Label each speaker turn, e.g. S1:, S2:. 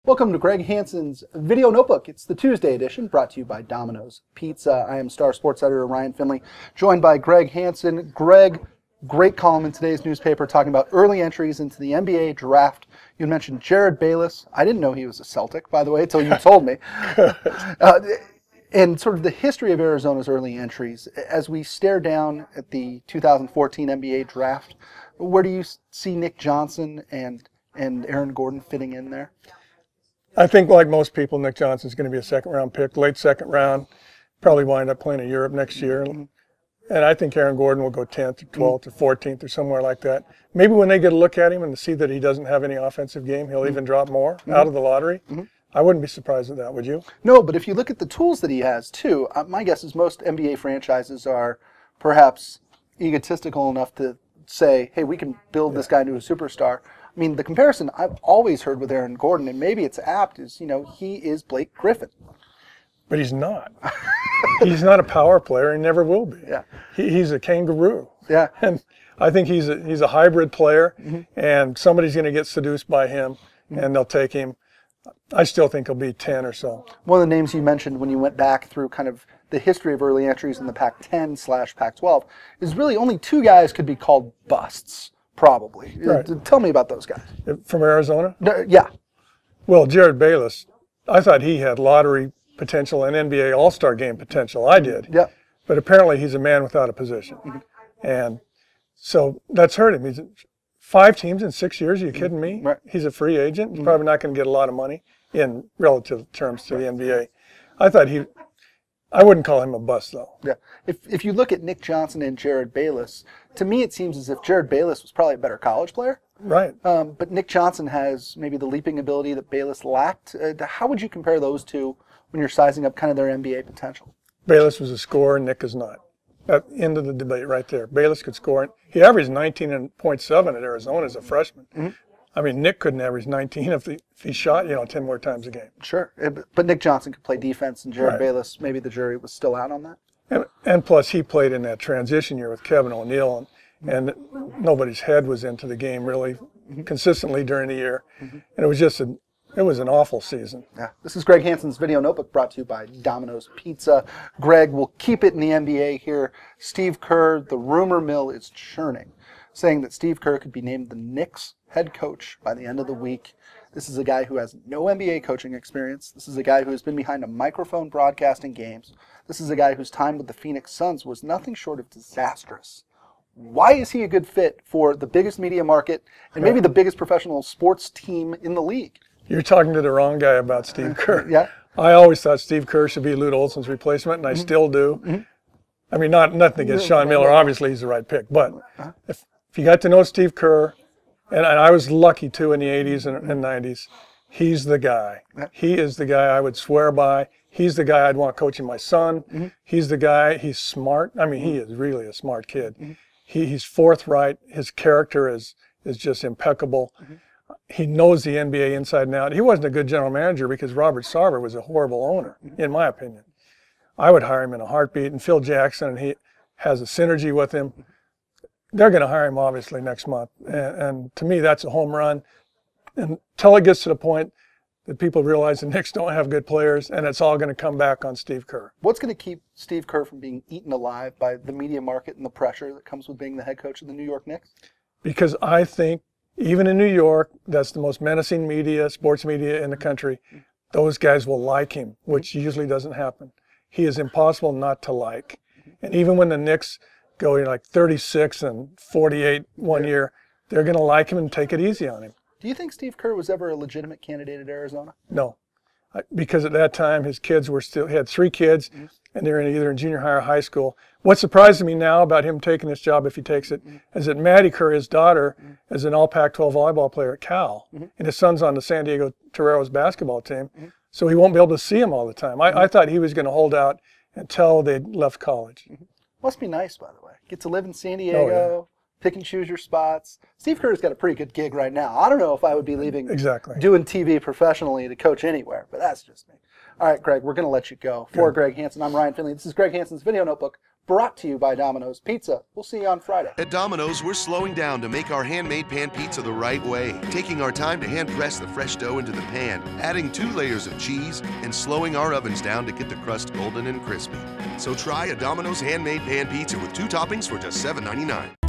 S1: Welcome to Greg Hansen's Video Notebook. It's the Tuesday edition, brought to you by Domino's Pizza. I am Star Sports editor Ryan Finley, joined by Greg Hansen. Greg, great column in today's newspaper talking about early entries into the NBA draft. You mentioned Jared Bayless. I didn't know he was a Celtic, by the way, until you told me. And sort of the history of Arizona's early entries. As we stare down at the 2014 NBA draft, where do you see Nick Johnson and Aaron Gordon fitting in there?
S2: I think, like most people, Nick Johnson's going to be a second-round pick, late second round, probably wind up playing in Europe next year. And I think Aaron Gordon will go 10th or 12th or 14th or somewhere like that. Maybe when they get a look at him and see that he doesn't have any offensive game, he'll even drop more out of the lottery. I wouldn't be surprised at that, would you?
S1: No, but if you look at the tools that he has, too, my guess is most NBA franchises are perhaps egotistical enough to say, hey, we can build this guy into a superstar. I mean, the comparison I've always heard with Aaron Gordon, and maybe it's apt, is, you know, he is Blake Griffin.
S2: But he's not. He's not a power player and never will be.
S1: Yeah.
S2: He's a kangaroo.
S1: Yeah.
S2: And I think he's a hybrid player, and somebody's going to get seduced by him, and they'll take him. I still think he'll be 10 or so. One
S1: of the names you mentioned when you went back through kind of the history of early entries in the Pac-10/Pac-12 is really only two guys could be called busts. Probably.
S2: Right.
S1: Tell me about those guys.
S2: From Arizona?
S1: Yeah.
S2: Well, Jared Bayless, I thought he had lottery potential and NBA All-Star game potential. I did.
S1: Yeah.
S2: But apparently he's a man without a position. And so that's hurt him. He's 5 teams in 6 years. Are you kidding me?
S1: Right.
S2: He's a free agent. He's probably not going to get a lot of money in relative terms to the NBA. I wouldn't call him a bust, though.
S1: Yeah. If you look at Nick Johnson and Jared Bayless, to me it seems as if Jared Bayless was probably a better college player.
S2: Right.
S1: But Nick Johnson has maybe the leaping ability that Bayless lacked. How would you compare those two when you're sizing up kind of their NBA potential?
S2: Bayless was a scorer, Nick is not. At the end of the debate right there. Bayless could score. He averaged 19.7 at Arizona as a freshman. I mean, Nick couldn't average 19 if he shot, 10 more times a game.
S1: Sure. But Nick Johnson could play defense, and Jared Bayless, maybe the jury was still out on that.
S2: And plus, he played in that transition year with Kevin O'Neal, and nobody's head was into the game really consistently during the year. And it was an awful season.
S1: Yeah. This is Greg Hansen's Video Notebook, brought to you by Domino's Pizza. Greg, will keep it in the NBA here. Steve Kerr, the rumor mill is churning, saying that Steve Kerr could be named the Knicks head coach by the end of the week. This is a guy who has no NBA coaching experience. This is a guy who has been behind a microphone broadcasting games. This is a guy whose time with the Phoenix Suns was nothing short of disastrous. Why is he a good fit for the biggest media market and maybe the biggest professional sports team in the league?
S2: You're talking to the wrong guy about Steve Kerr.
S1: Yeah.
S2: I always thought Steve Kerr should be Lute Olson's replacement, and I still do. I mean, nothing against Sean Miller. Obviously, he's the right pick. But if you got to know Steve Kerr, and I was lucky, too, in the 80s and 90s, he's the guy. He is the guy I would swear by. He's the guy I'd want coaching my son. He's the guy. He's smart. I mean, he is really a smart kid. He's forthright. His character is just impeccable. He knows the NBA inside and out. He wasn't a good general manager because Robert Sarver was a horrible owner, in my opinion. I would hire him in a heartbeat. And Phil Jackson, and he has a synergy with him. They're going to hire him, obviously, next month. And to me, that's a home run. Until it gets to the point that people realize the Knicks don't have good players, and it's all going to come back on Steve Kerr.
S1: What's going to keep Steve Kerr from being eaten alive by the media market and the pressure that comes with being the head coach of the New York Knicks?
S2: Because I think, even in New York, that's the most menacing media, sports media in the country, those guys will like him, which usually doesn't happen. He is impossible not to like. And even when the Knicks go like 36 and 48 one year, they're going to like him and take it easy on him.
S1: Do you think Steve Kerr was ever a legitimate candidate at Arizona?
S2: No, because at that time his kids were he had 3 kids, and they're either in junior high or high school. What surprises me now about him taking this job, if he takes it, is that Maddie Kerr, his daughter, is an all-Pac-12 volleyball player at Cal, and his son's on the San Diego Toreros basketball team, so he won't be able to see him all the time. I thought he was going to hold out until they left college.
S1: Must be nice, by the way. Get to live in San Diego, pick and choose your spots. Steve Kerr's got a pretty good gig right now. I don't know if I would be leaving doing TV professionally to coach anywhere, but that's just me. All right, Greg, we're going to let you go. For Greg Hansen, I'm Ryan Finley. This is Greg Hansen's Video Notebook, brought to you by Domino's Pizza. We'll see you on Friday.
S3: At Domino's, we're slowing down to make our handmade pan pizza the right way, taking our time to hand press the fresh dough into the pan, adding 2 layers of cheese, and slowing our ovens down to get the crust golden and crispy. So try a Domino's handmade pan pizza with 2 toppings for just $7.99.